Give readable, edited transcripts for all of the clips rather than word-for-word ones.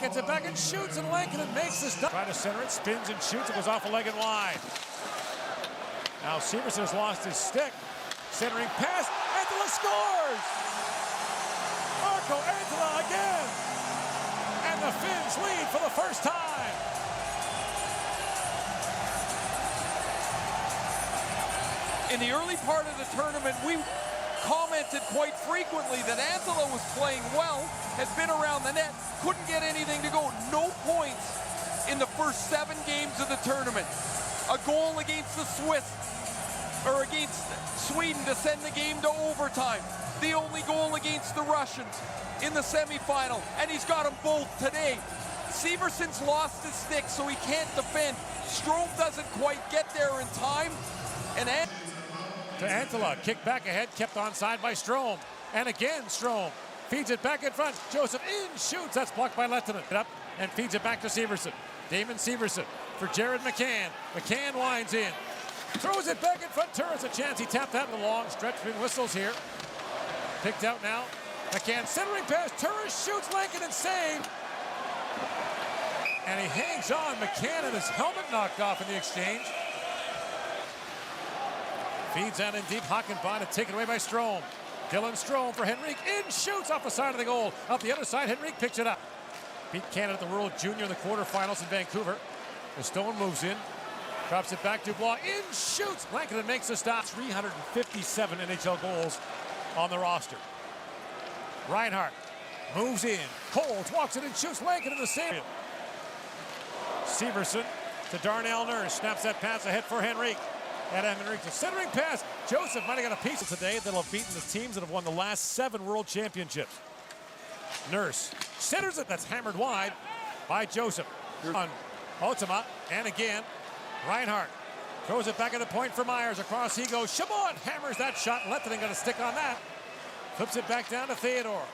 gets it back and shoots, and Lankinen makes the stop. Trying to center it, spins and shoots. It goes off a leg and wide. Now Severson has lost his stick. Centering pass. Antala scores! Marco Antala again! And the Finns lead for the first time. In the early part of the tournament, we commented quite frequently that Antala was playing well, had been around the net, couldn't get anything to go. No points in the first 7 games of the tournament. A goal against the Swiss, or against Sweden to send the game to overtime. The only goal against the Russians in the semifinal, and he's got them both today. Severson's lost his stick, so he can't defend. Strome doesn't quite get there in time, and to Antala, kick back ahead, kept onside by Strome. And again, Strome feeds it back in front. Joseph in, shoots, that's blocked by Lehtinen. Up and feeds it back to Severson. Damon Severson for Jared McCann. McCann winds in, throws it back in front. Turris a chance, he tapped that in the long stretch between whistles here. Picked out now. McCann centering pass, Turris shoots, Lankinen saved. And he hangs on. McCann and his helmet knocked off in the exchange. Feeds out in deep, Hakanpää taken away by Strome. Dylan Strome for Henrique, in, shoots off the side of the goal. Up the other side, Henrique picks it up. Beat Canada at the World Junior in the quarterfinals in Vancouver. The Stone moves in, drops it back to Dubois, in, shoots. Lankinen makes the stop. 357 NHL goals on the roster. Reinhart moves in, holds, walks it and shoots. Lankinen the save. Severson to Darnell Nurse, snaps that pass ahead for Henrique. And Henrique, the centering pass. Joseph might have got a piece today that'll have beaten the teams that have won the last 7 world championships. Nurse centers it, that's hammered wide by Joseph. On Ultima, and again, Reinhart throws it back at the point for Myers. Across he goes. Chabot hammers that shot. Lehtinen got a stick on that. Flips it back down to Theodore.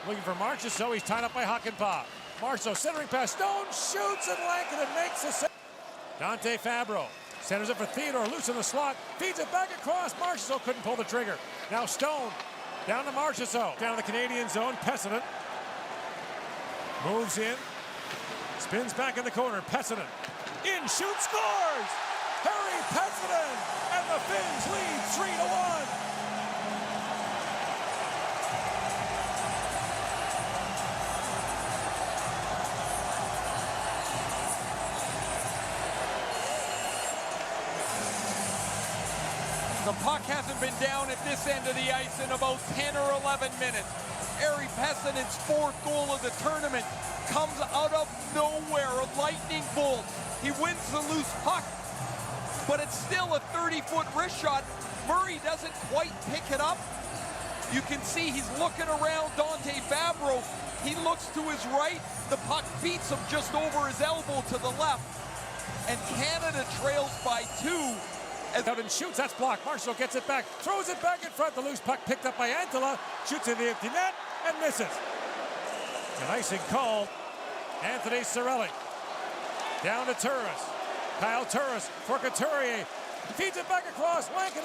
Looking for Marchessault. He's tied up by Hakanpää. Marchessault centering pass. Stone shoots and Lankinen makes the save. Dante Fabro centers it for Theodore. Loose in the slot. Feeds it back across. Marchessault couldn't pull the trigger. Now Stone down to Marchessault. Down to the Canadian zone. Pessinen moves in. Spins back in the corner. Pessinen in, shoots, scores! Harry Pessinen, and the Finns lead 3-1. The puck hasn't been down at this end of the ice in about 10 or 11 minutes. Harry Pessinen's 4th goal of the tournament comes out of nowhere, a lightning bolt. He wins the loose puck, but it's still a 30-foot wrist shot. Murray doesn't quite pick it up. You can see he's looking around Dante Fabro. He looks to his right. The puck beats him just over his elbow to the left. And Canada trails by 2. Out and shoots, that's blocked. Marchessault gets it back, throws it back in front. The loose puck picked up by Antala, shoots in the empty net and misses. An icing called. Anthony Cirelli down to Turris. Kyle Turris for Couturier. Feeds it back across. Lankinen